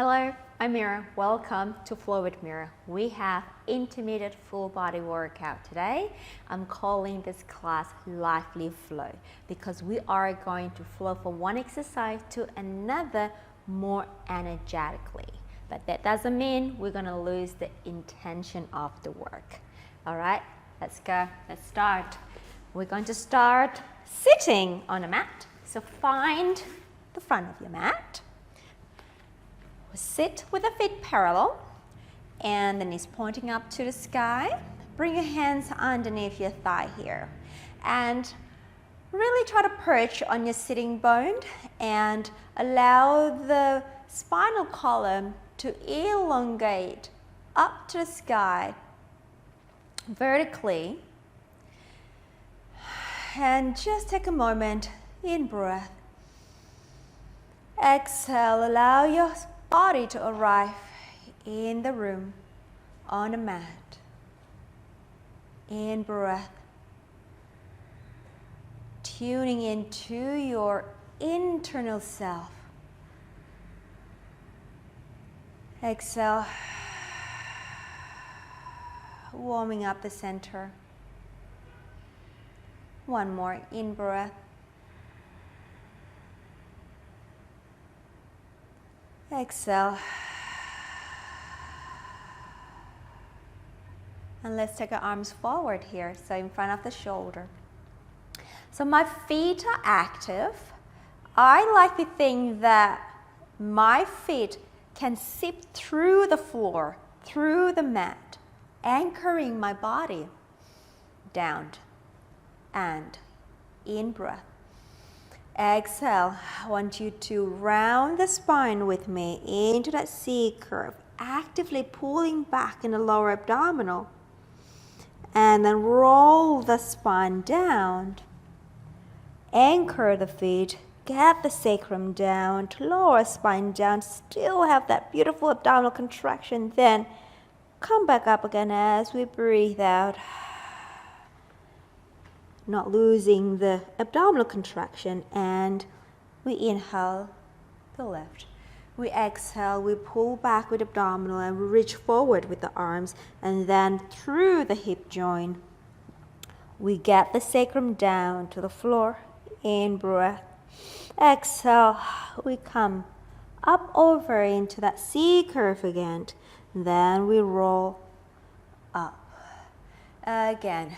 Hello, I'm Mira. Welcome to Flow with Mira. We have intermediate full body workout today. I'm calling this class Lively Flow because we are going to flow from one exercise to another more energetically. But that doesn't mean we're going to lose the intention of the work. All right, let's go. Let's start. We're going to start sitting on a mat. So find the front of your mat. Sit with the feet parallel and the knees pointing up to the sky. Bring your hands underneath your thigh here and really try to perch on your sitting bone and allow the spinal column to elongate up to the sky vertically. And just take a moment, in breath. Exhale, allow your body to arrive in the room on a mat. In breath, tuning into your internal self. Exhale, warming up the center. One more, in breath. Exhale. And let's take our arms forward here, so in front of the shoulder. So my feet are active. I like to think that my feet can seep through the floor, through the mat, anchoring my body down and in breath. Exhale, I want you to round the spine with me into that C curve, actively pulling back in the lower abdominal. And then roll the spine down. Anchor the feet, get the sacrum down, to lower spine down, still have that beautiful abdominal contraction. Then come back up again as we breathe out. Not losing the abdominal contraction, and we inhale the left. We exhale, we pull back with abdominal and we reach forward with the arms, and then through the hip joint, we get the sacrum down to the floor. In breath. Exhale, we come up over into that C curve again. Then we roll up. Again.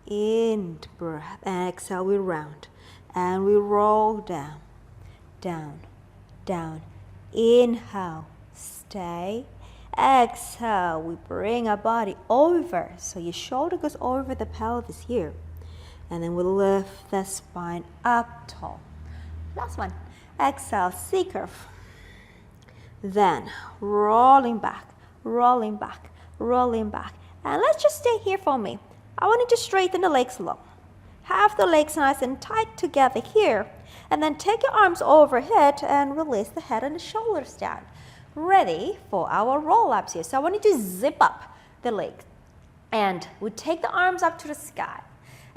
In breath, and exhale, we round and we roll down, down, down. Inhale, stay. Exhale, we bring our body over, so your shoulder goes over the pelvis here, and then we lift the spine up tall. Last one. Exhale, C curve. Then rolling back, rolling back, rolling back, and let's just stay here for me. I want you to straighten the legs long. Have the legs nice and tight together here. And then take your arms overhead and release the head and the shoulders down. Ready for our roll-ups here. So I want you to zip up the legs. And we take the arms up to the sky.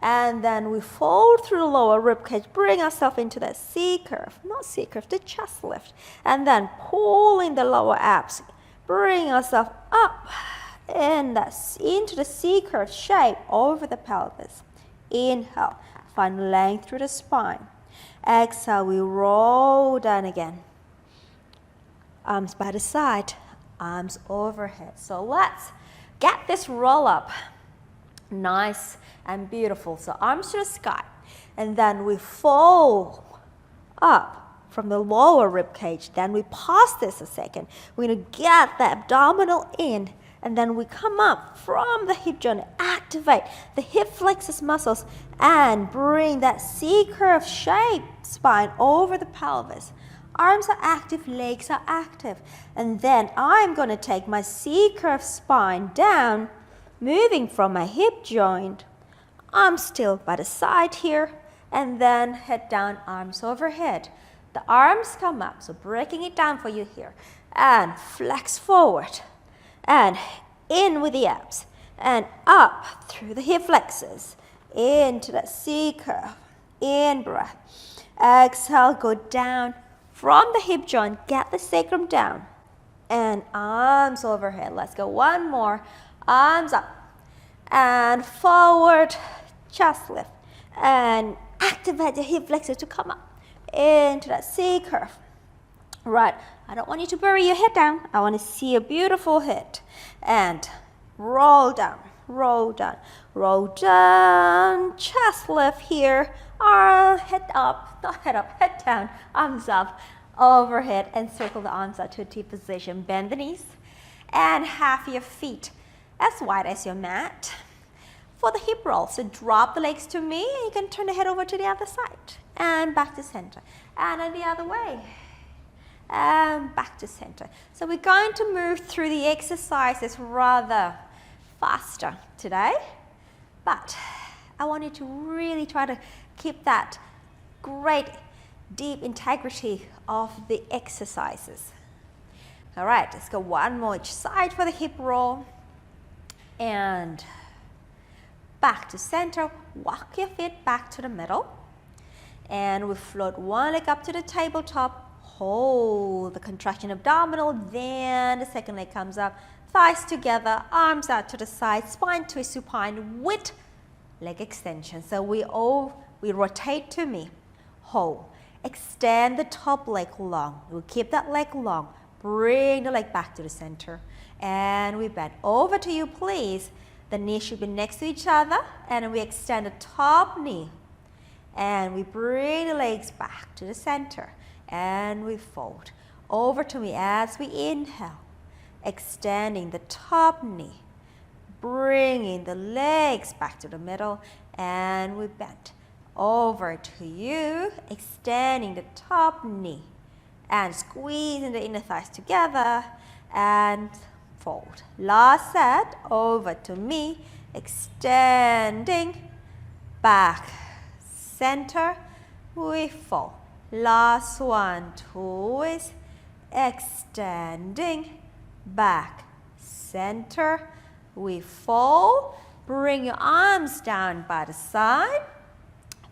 And then we fold through the lower rib cage. Bring ourselves into that C curve. Not C curve, the chest lift. And then pulling the lower abs. Bring ourselves up. And that's into the C curve shape over the pelvis. Inhale, find length through the spine. Exhale, we roll down again. Arms by the side, arms overhead. So let's get this roll up nice and beautiful. So arms to the sky, and then we fold up from the lower rib cage. Then we pause this a second. We're gonna get the abdominal in. And then we come up from the hip joint, activate the hip flexors muscles, and bring that C curve shape spine over the pelvis. Arms are active, legs are active. And then I'm going to take my C curve spine down, moving from my hip joint. Arms still by the side here, and then head down, arms overhead. The arms come up, so breaking it down for you here. And flex forward. And in with the abs, and up through the hip flexors, into that C curve, in breath. Exhale, go down from the hip joint, get the sacrum down, and arms overhead. Let's go one more. Arms up and forward, chest lift, and activate the hip flexor to come up into that C curve. Right, I don't want you to bury your head down. I want to see a beautiful head. And roll down, roll down, roll down, chest lift here, head up, not head up, head down, arms up, overhead, and circle the arms out to a T position. Bend the knees and have your feet as wide as your mat. For the hip roll, so drop the legs to me, and you can turn the head over to the other side, and back to center, and then the other way, and back to center. So we're going to move through the exercises rather faster today, but I want you to really try to keep that great deep integrity of the exercises. All right, let's go one more each side for the hip roll, and back to center. Walk your feet back to the middle, and we float one leg up to the tabletop. Hold the contraction abdominal, then the second leg comes up, thighs together, arms out to the side, spine twist supine with leg extension. So we rotate to me, hold, extend the top leg long. We'll keep that leg long, bring the leg back to the center, and we bend. Over to you, please. The knees should be next to each other, and we extend the top knee, and we bring the legs back to the center, and we fold. Over to me as we inhale, extending the top knee, bringing the legs back to the middle, and we bend. Over to you, extending the top knee, and squeezing the inner thighs together, and fold. Last set, over to me, extending, back, center, we fold. Last one, twist, extending, back, center, we fold. Bring your arms down by the side,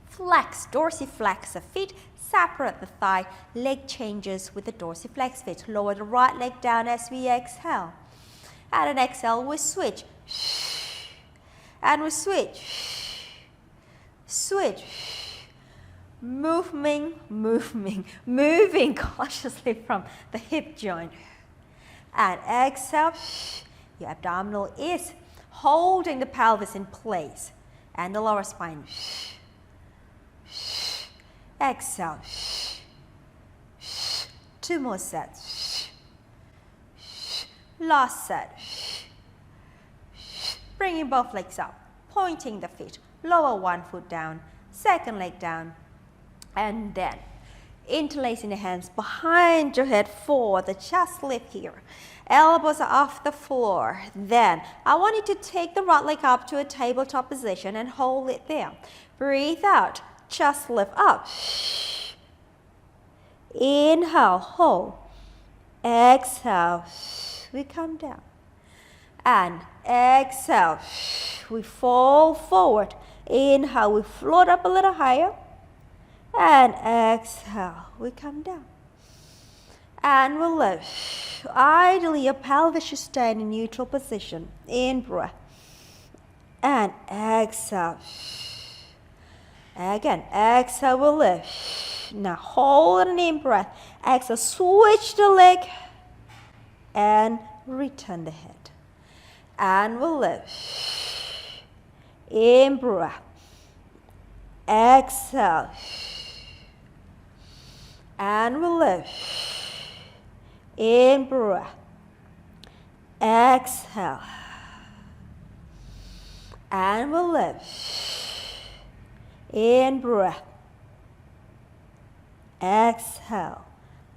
flex, dorsiflex the feet, separate the thigh, leg changes with the dorsiflex feet. Lower the right leg down as we exhale. And an exhale, we switch. And we switch. Switch. Moving cautiously from the hip joint. And exhale. Your abdominal is holding the pelvis in place. And the lower spine. Exhale. 2 more sets. Last set. Bringing both legs up, pointing the feet, lower one foot down, second leg down, and then interlacing the hands behind your head for the chest lift here. Elbows are off the floor. Then I want you to take the right leg up to a tabletop position and hold it there. Breathe out, chest lift up. Inhale, hold. Exhale, we come down. And exhale, we fall forward. Inhale, we float up a little higher. And exhale, we come down. And we'll lift. Ideally, your pelvis should stay in a neutral position. In breath. And exhale. Again, exhale, we'll lift. Now hold an in breath. Exhale, switch the leg. And return the head. And we'll lift. In breath. Exhale. And we'll lift. In breath. Exhale. And we'll lift. In breath. Exhale.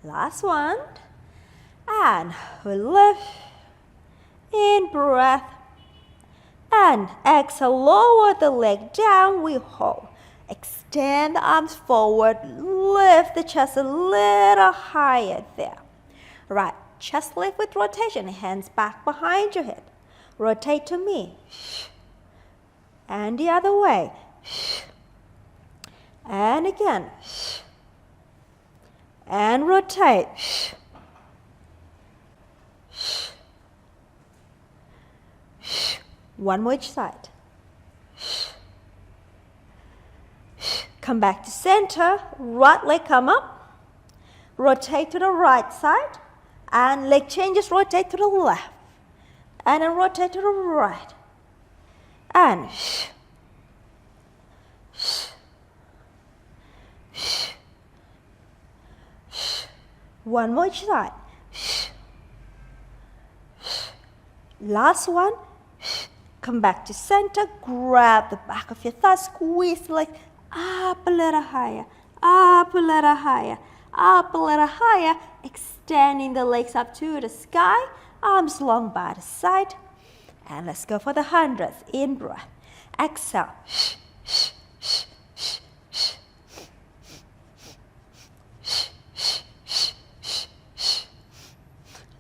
Last one. And we'll lift. In breath. And exhale, lower the leg down, we hold. Extend the arms forward, lift the chest a little higher there. Right, chest lift with rotation, hands back behind your head. Rotate to me. And the other way. And again. And rotate. One more each side. Come back to center. Right leg come up. Rotate to the right side. And leg changes, rotate to the left. And then rotate to the right. And one more each side. Last one. Come back to center. Grab the back of your thigh. Squeeze the leg up a little higher. Up a little higher. Up a little higher. Extending the legs up to the sky. Arms long by the side. And let's go for the 100th. In breath. Exhale.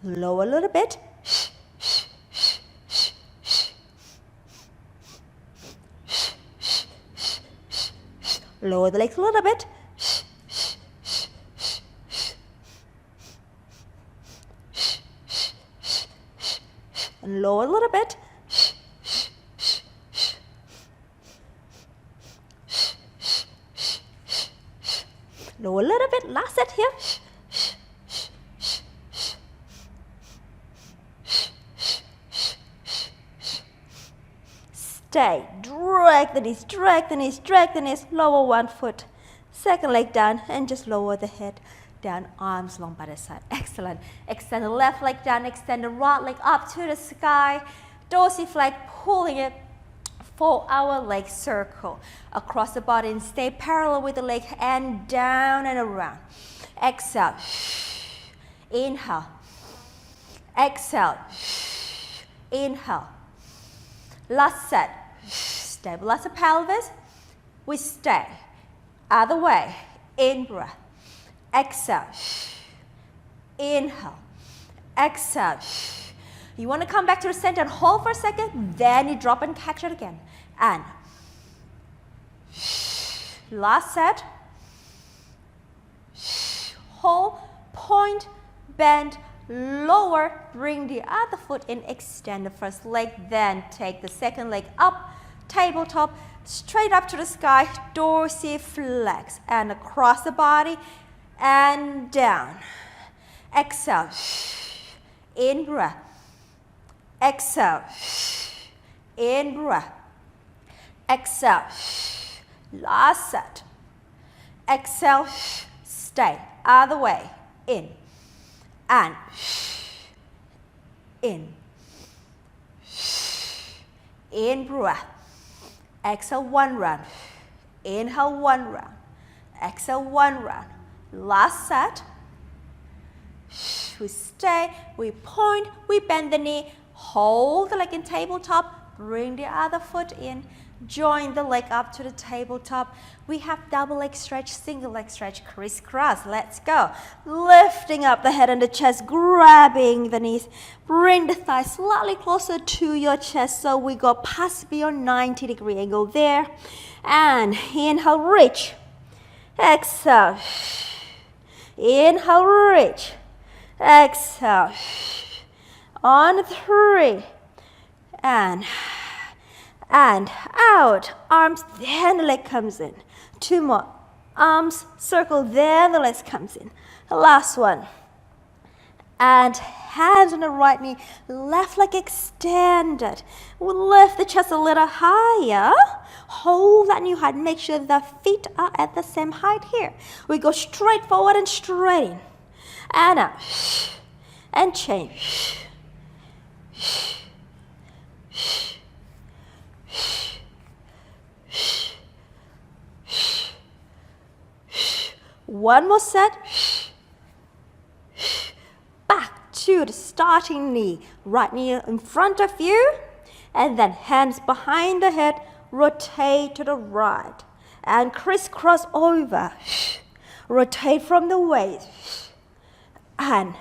Lower a little bit. Lower the legs a little bit. And lower a little bit. Lower a little bit. Last set here. Stay. Drag the knees, drag the knees, drag the knees. Lower one foot. Second leg down and just lower the head down. Arms long by the side. Excellent. Extend the left leg down. Extend the right leg up to the sky. Dorsiflex, pulling it for our leg circle. Across the body and stay parallel with the leg and down and around. Exhale. Inhale. Exhale. Inhale. Last set. Stabilize the pelvis. We stay. Other way. In breath. Exhale. Inhale. Exhale. You want to come back to the center and hold for a second. Then you drop and catch it again. And last set. Hold. Point. Bend. Lower, bring the other foot in, extend the first leg, then take the second leg up, tabletop, straight up to the sky, dorsiflex, and across the body, and down. Exhale, in breath. Exhale, in breath. Exhale, last set. Exhale, stay, other way, in. And in breath. Exhale one round. Inhale one round. Exhale one round. Last set. We stay, we point, we bend the knee, hold the leg in tabletop, bring the other foot in, join the leg up to the tabletop. We have double leg stretch, single leg stretch, crisscross. Let's go. Lifting up the head and the chest, grabbing the knees. Bring the thighs slightly closer to your chest so we go past beyond 90-degree angle there. And inhale, reach. Exhale. Inhale, reach. Exhale. On 3. And out. Arms, then the leg comes in. 2 more. Arms, circle, then the legs comes in. Last one. And hands on the right knee, left leg extended. We'll lift the chest a little higher. Hold that new height. Make sure the feet are at the same height here. We go straight forward and straight in. And out. And change. One more set. Back to the starting knee. Right knee in front of you. And then hands behind the head. Rotate to the right. And crisscross over. Rotate from the waist. And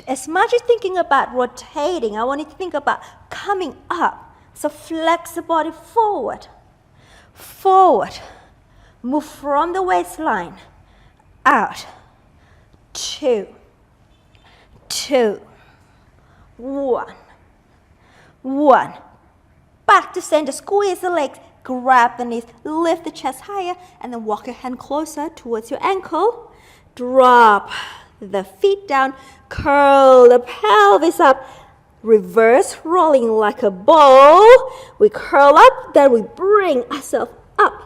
as much as thinking about rotating, I want you to think about coming up. So flex the body forward. Forward. Move from the waistline. Out. 2. 2. 1. 1. Back to center, squeeze the legs, grab the knees, lift the chest higher, and then walk your hand closer towards your ankle. Drop the feet down, curl the pelvis up, reverse rolling like a ball. We curl up, then we bring ourselves up.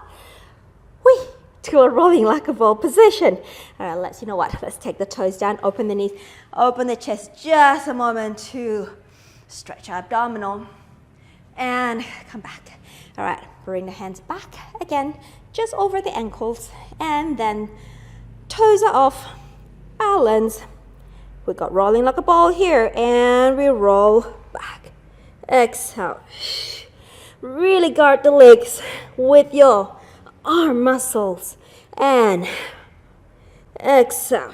To a rolling like a ball position. All right, you know what? Let's take the toes down, open the knees, open the chest. Just a moment to stretch our abdominal and come back. All right, bring the hands back again, just over the ankles, and then toes are off, balance. We got rolling like a ball here, and we roll back. Exhale. Really guard the legs with your arm muscles, and exhale,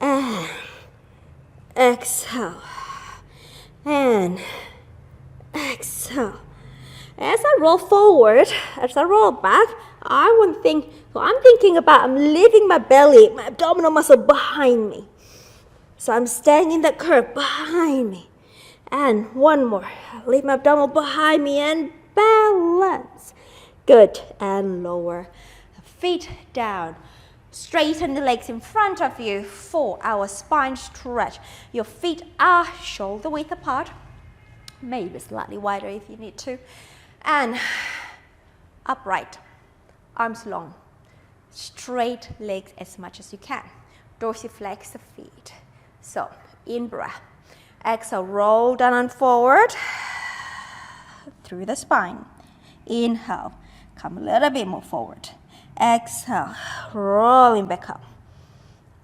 and exhale, and exhale. As I roll forward, as I roll back, I'm thinking about I'm leaving my belly, my abdominal muscle behind me. So I'm staying in that curve behind me. And one more, leave my abdominal behind me and balance. Good, and lower the feet down. Straighten the legs in front of you for our spine stretch. Your feet are shoulder width apart, maybe slightly wider if you need to. And upright, arms long, straight legs as much as you can. Dorsiflex the feet. So, in breath. Exhale, roll down and forward through the spine. Inhale. Come a little bit more forward. Exhale, rolling back up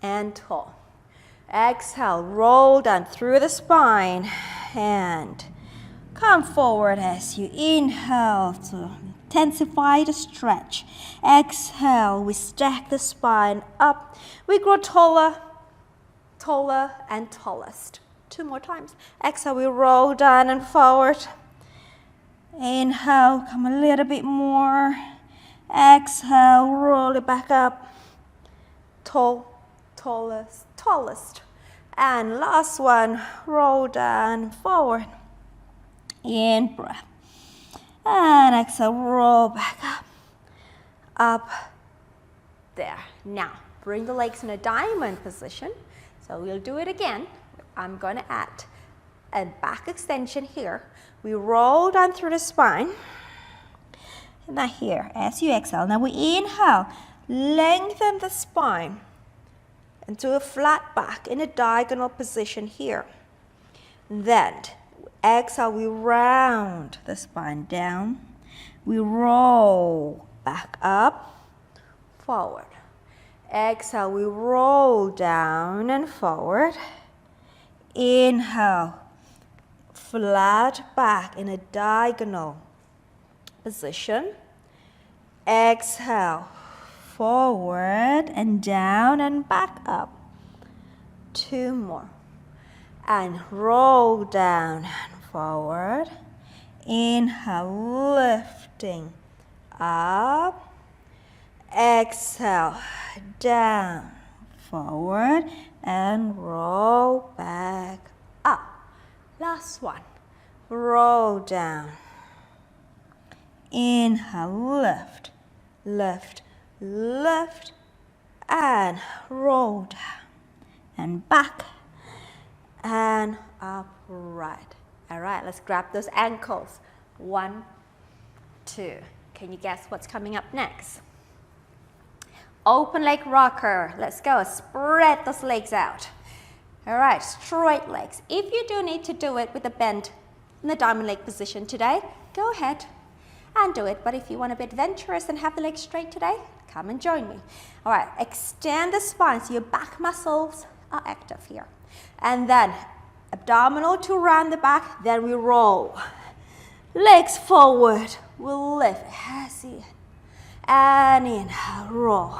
and tall. Exhale, roll down through the spine and come forward as you inhale to intensify the stretch. Exhale, we stack the spine up. We grow taller, taller, and tallest. 2 more times. Exhale, we roll down and forward. Inhale, come a little bit more. Exhale, roll it back up. Tall, tallest, tallest. And last one, roll down, forward. In breath. And exhale, roll back up. Up, there. Now, bring the legs in a diamond position. So we'll do it again. I'm going to add a back extension here. We roll down through the spine. Now here, as you exhale, now we inhale, lengthen the spine into a flat back in a diagonal position here. Then, exhale, we round the spine down. We roll back up, forward. Exhale, we roll down and forward. Inhale, flat back in a diagonal position. Exhale, forward and down and back up. 2 more. And roll down and forward. Inhale, lifting up. Exhale, down, forward, and roll back up. Last one. Roll down. Inhale, lift, lift, lift, and roll down. And back, and upright. All right, let's grab those ankles. 1, 2. Can you guess what's coming up next? Open leg rocker. Let's go. Spread those legs out. All right, straight legs. If you do need to do it with a bend in the diamond leg position today, go ahead and do it. But if you want to be adventurous and have the legs straight today, come and join me. All right, extend the spine so your back muscles are active here. And then abdominal to round the back, then we roll. Legs forward, we'll lift, and inhale, roll,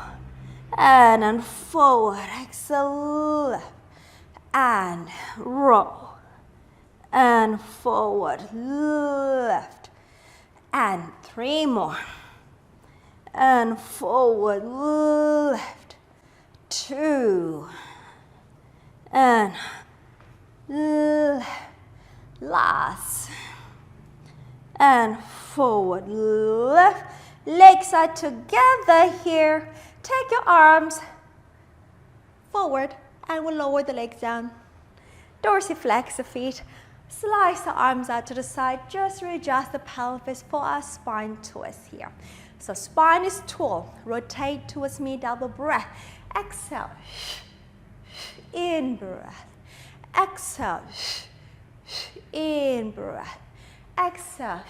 and then forward, exhale, lift, and roll, and forward, lift, and 3 more, and forward, lift, 2, and last, and forward, lift, legs are together here, take your arms forward and we'll lower the legs down, dorsiflex the feet, slice the arms out to the side, just readjust the pelvis for our spine twist here. So spine is tall, rotate towards me, double breath, exhale, in breath, exhale, in breath, exhale.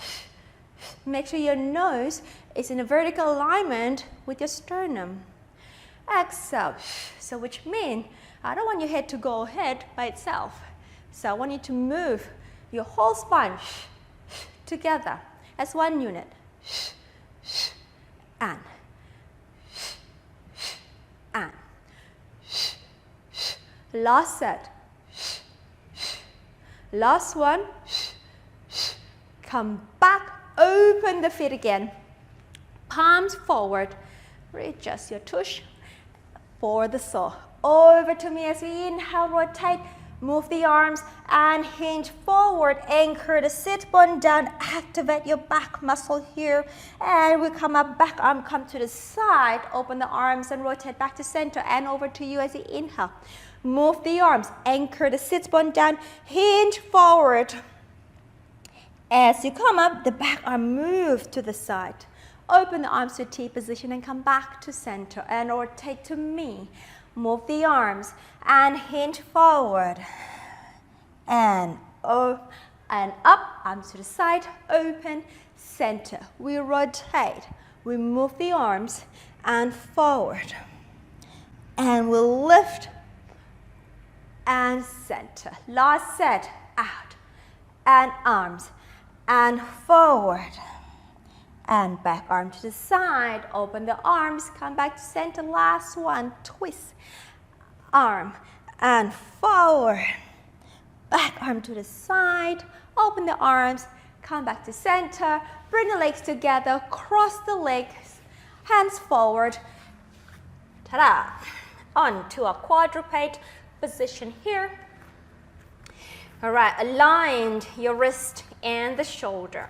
Make sure your nose is in a vertical alignment with your sternum. Exhale, so which means I don't want your head to go ahead by itself. So I want you to move your whole spine together as one unit. And last set. Last one. Come back, open the feet again. Palms forward. Readjust your tush for the sole. Over to me as we inhale, rotate, move the arms and hinge forward. Anchor the sit bone down, activate your back muscle here. And we come up, back arm come to the side, open the arms and rotate back to center and over to you as you inhale. Move the arms, anchor the sit bone down, hinge forward. As you come up, the back arm moves to the side. Open the arms to T position and come back to center and rotate to me. Move the arms and hinge forward. And up, arms to the side, open, center. We rotate, we move the arms and forward. And we'll lift and center. Last set, out and arms and forward and back arm to the side, open the arms, come back to center, last one, twist, arm and forward, back arm to the side, open the arms, come back to center, bring the legs together, cross the legs, hands forward, ta-da, on to a quadruped position here. All right, aligned your wrist and the shoulder.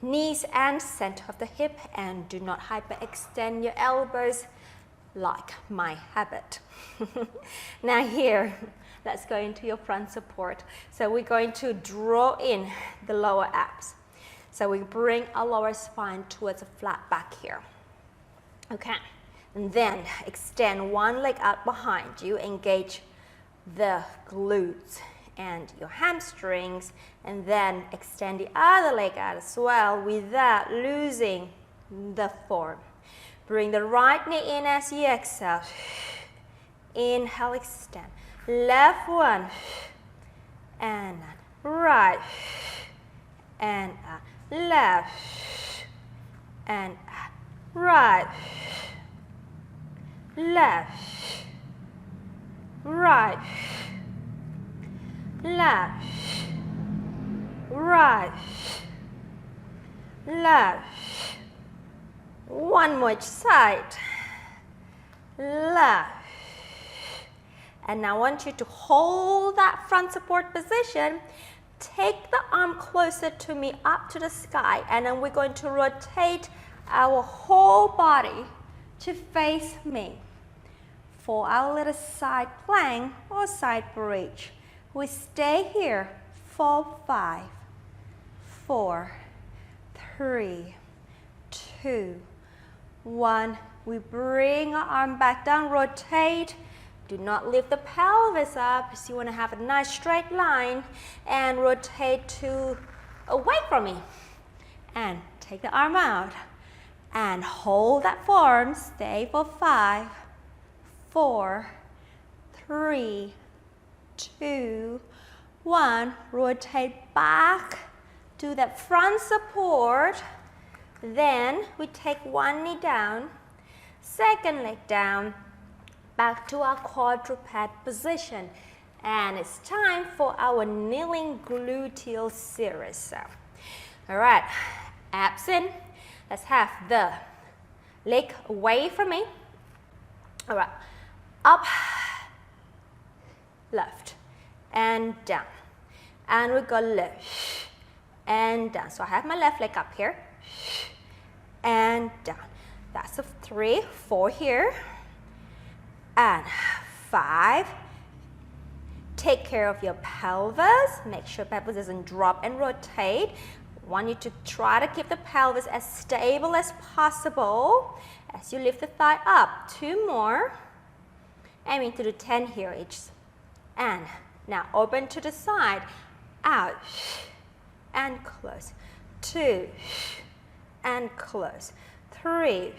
Knees and center of the hip, and do not hyperextend your elbows like my habit. Now here, let's go into your front support. So we're going to draw in the lower abs. So we bring our lower spine towards a flat back here. Okay, and then extend one leg out behind you, engage the glutes and your hamstrings, and then extend the other leg out as well without losing the form. Bring the right knee in as you exhale. Inhale, extend. Left one, and right, and left, and right, left, right, left, right, left. One more each side. Left. And now I want you to hold that front support position. Take the arm closer to me, up to the sky, and then we're going to rotate our whole body to face me for our little side plank or side bridge. We stay here for 5, 4, 3, 2, 1. We bring our arm back down, rotate. Do not lift the pelvis up, so you want to have a nice straight line, and rotate to away from me. And take the arm out and hold that form. Stay for 5, 4, 3, 2, 1. Rotate back to that front support. Then we take one knee down, second leg down, back to our quadruped position. And it's time for our kneeling gluteal series. So, all right, abs in. Let's have the leg away from me. All right, up, left, and down. And we go left and down. So I have my left leg up here and down. That's a 3, 4 here, and 5. Take care of your pelvis. Make sure pelvis doesn't drop and rotate. Want you to try to keep the pelvis as stable as possible as you lift the thigh up. 2 more. And we need to do 10 here each. And now open to the side, out, and close. 2, and close. 3,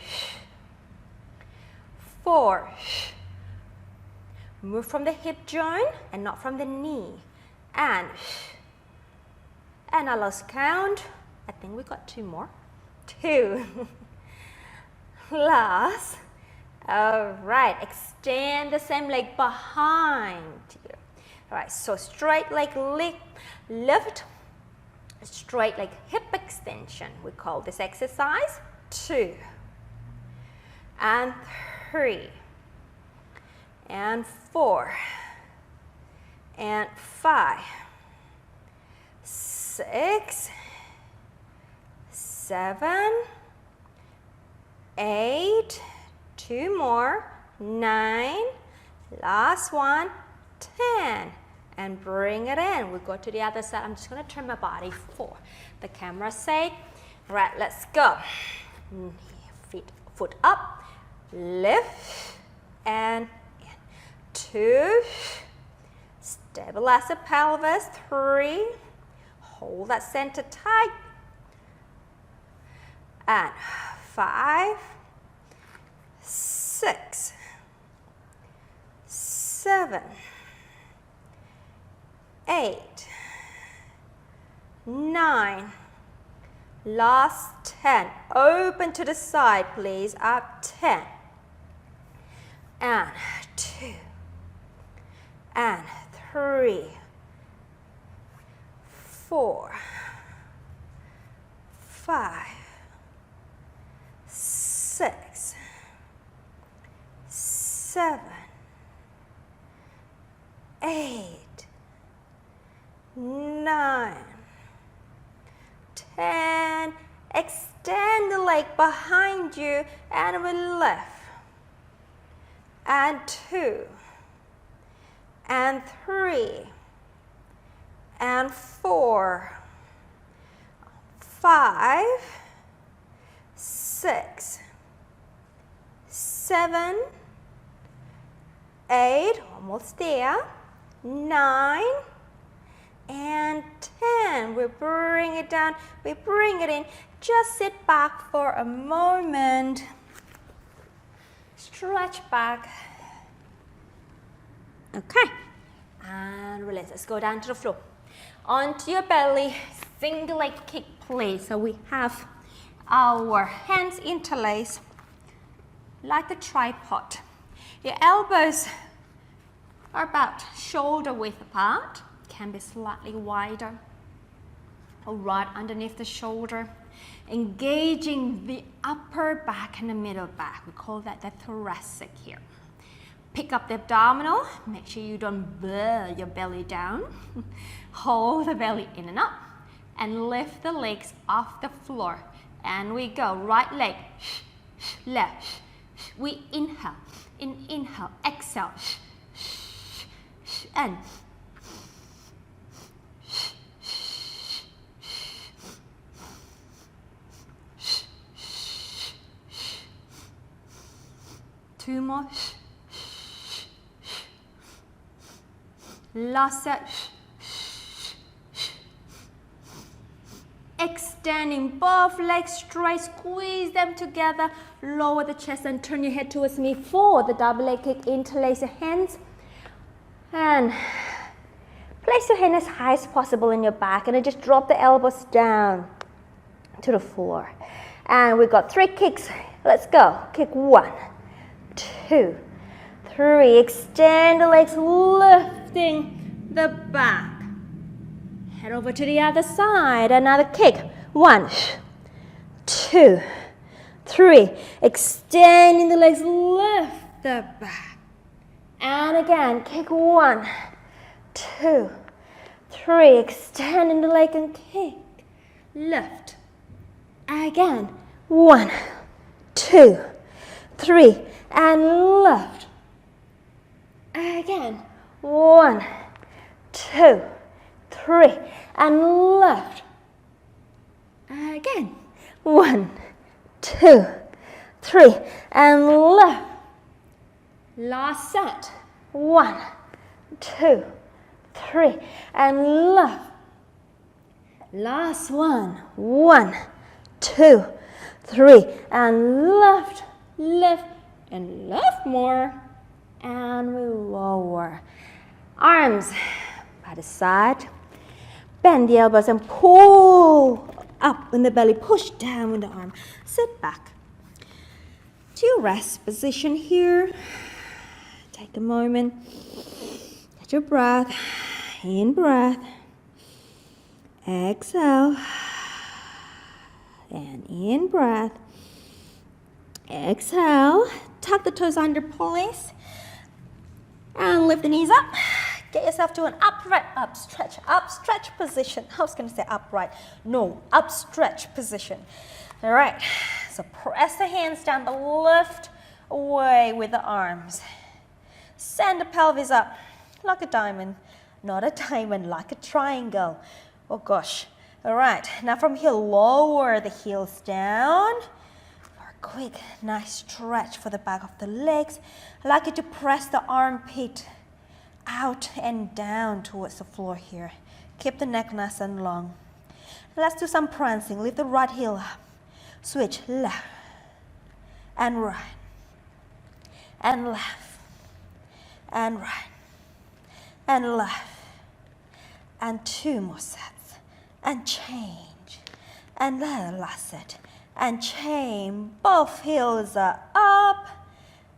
4. Move from the hip joint and not from the knee. And I lost count. I think we got 2 more. 2. Last. All right, extend the same leg behind you. All right, so straight leg lift, straight leg hip extension. We call this exercise 2, and 3, and 4, and 5, 6, 7, 8, 2 more, 9, last one, 10, and bring it in. We go to the other side. I'm just going to turn my body for the camera's sake. Right, let's go. Foot up, lift, and in. 2, stabilize the pelvis. 3, hold that center tight, and 5, 6, 7, 8, 9, last 10. Open to the side, please. Up 10, and 2, and 3, 4, 5, 6, 7, 8, 9, 10. Extend the leg behind you and we lift. And 2, and 3, and 4, 5, 6, 7, 8, almost there, 9, and 10. We bring it down, we bring it in. Just sit back for a moment. Stretch back. Okay. And release. Let's go down to the floor. Onto your belly, single leg kick, please. So we have our hands interlaced like a tripod. Your elbows are about shoulder width apart. Can be slightly wider or right underneath the shoulder. Engaging the upper back and the middle back. We call that the thoracic here. Pick up the abdominal. Make sure you don't blur your belly down. Hold the belly in and up. And lift the legs off the floor. And we go. Right leg, left. We inhale. Inhale. Exhale. And 2 more. Last set. Extending both legs straight, squeeze them together, lower the chest and turn your head towards me for the double leg kick. Interlace your hands and place your hand as high as possible in your back and then just drop the elbows down to the floor. And we've got 3 kicks. Let's go. Kick 1, 2, 3. Extend the legs, lifting the back. Head over to the other side. Another kick. 1, 2, 3. Extending the legs, lift the back. And again, kick 1, 2, 3. Extending the leg and kick. Lift. Again. 1, 2, 3. And lift. Again. 1, 2, 3. And lift. Again. 1, 2, 3. And lift. Last set. 1, 2, 3. And lift. Last one. 1, 2, 3. And lift, lift, and lift more. And we lower. Arms by the side. Bend the elbows and pull up in the belly. Push down with the arm. Sit back. To your rest position here. Take a moment. Get your breath. In breath. Exhale. And in breath. Exhale. Tuck the toes under, please. And lift the knees up. Get yourself to an upright, up stretch position. I was going to say upright. No, up stretch position. All right. So press the hands down, but lift away with the arms. Send the pelvis up like a diamond. Not a diamond, like a triangle. Oh gosh. All right. Now from here, lower the heels down. For a quick, nice stretch for the back of the legs. I'd like you to press the armpit out and down towards the floor here. Keep the neck nice and long. Let's do some prancing. Lift the right heel up. Switch left and right and left and right and left and 2 more sets and change and then last set and change. Both heels are up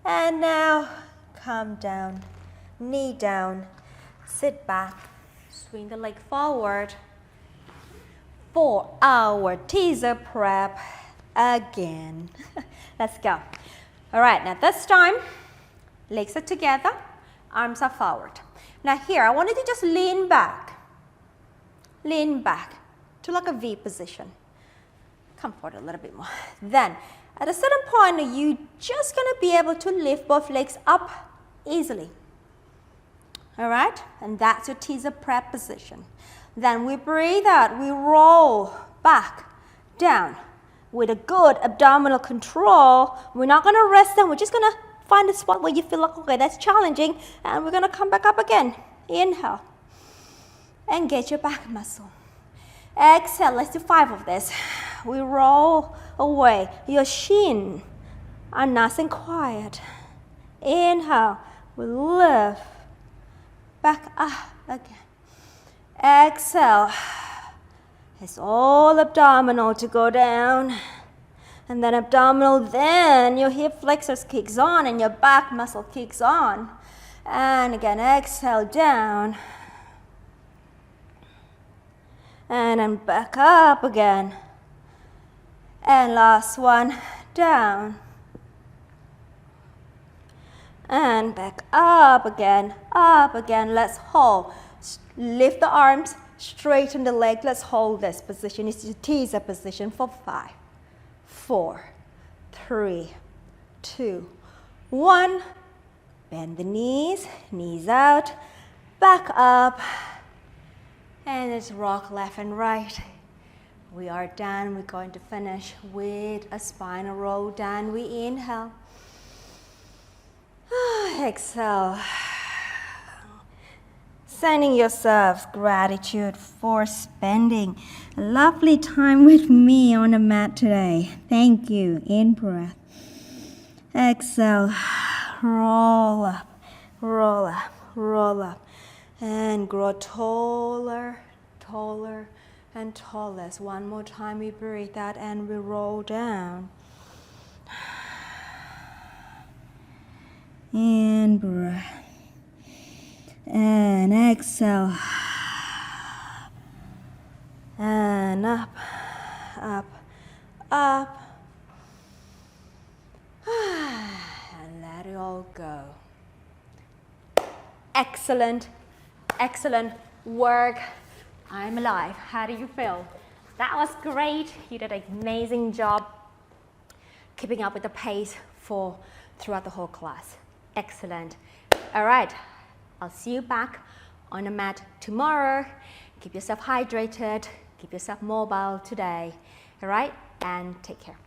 and now come down, knee down, sit back, swing the leg forward for our teaser prep again. Let's go. All right, now this time, legs are together, arms are forward. Now here, I want you to just lean back to like a V position. Come forward a little bit more. Then, at a certain point, you're just gonna be able to lift both legs up easily. All right, and that's your teaser prep position. Then we breathe out, we roll back, down. With a good abdominal control, we're not gonna rest down, we're just gonna find a spot where you feel like, okay, that's challenging, and we're gonna come back up again. Inhale. Engage your back muscle. Exhale, let's do 5 of this. We roll away. Your shin are nice and quiet. Inhale, we lift. Back up again. Exhale. It's all abdominal to go down. And then abdominal, then your hip flexors kicks on and your back muscle kicks on. And again, exhale down. And then back up again. And last one, down. And back up again, let's hold. Lift the arms, straighten the leg, let's hold this position. It's your teaser position for 5, 4, 3, 2, 1. Bend the knees, knees out, back up. And it's rock left and right. We are done. We're going to finish with a spinal roll down. We inhale. Exhale. Sending yourselves gratitude for spending a lovely time with me on the mat today. Thank you. In breath. Exhale. Roll up, roll up, roll up. And grow taller, taller, and tallest. One more time, we breathe out and we roll down. In breath. And exhale. And up, up, up. And let it all go. Excellent. excellent work. I'm alive. How do you feel? That was great. You did an amazing job keeping up with the pace throughout the whole class. Excellent. All right, I'll see you back on the mat tomorrow. Keep yourself hydrated, keep yourself mobile today. All right, and take care.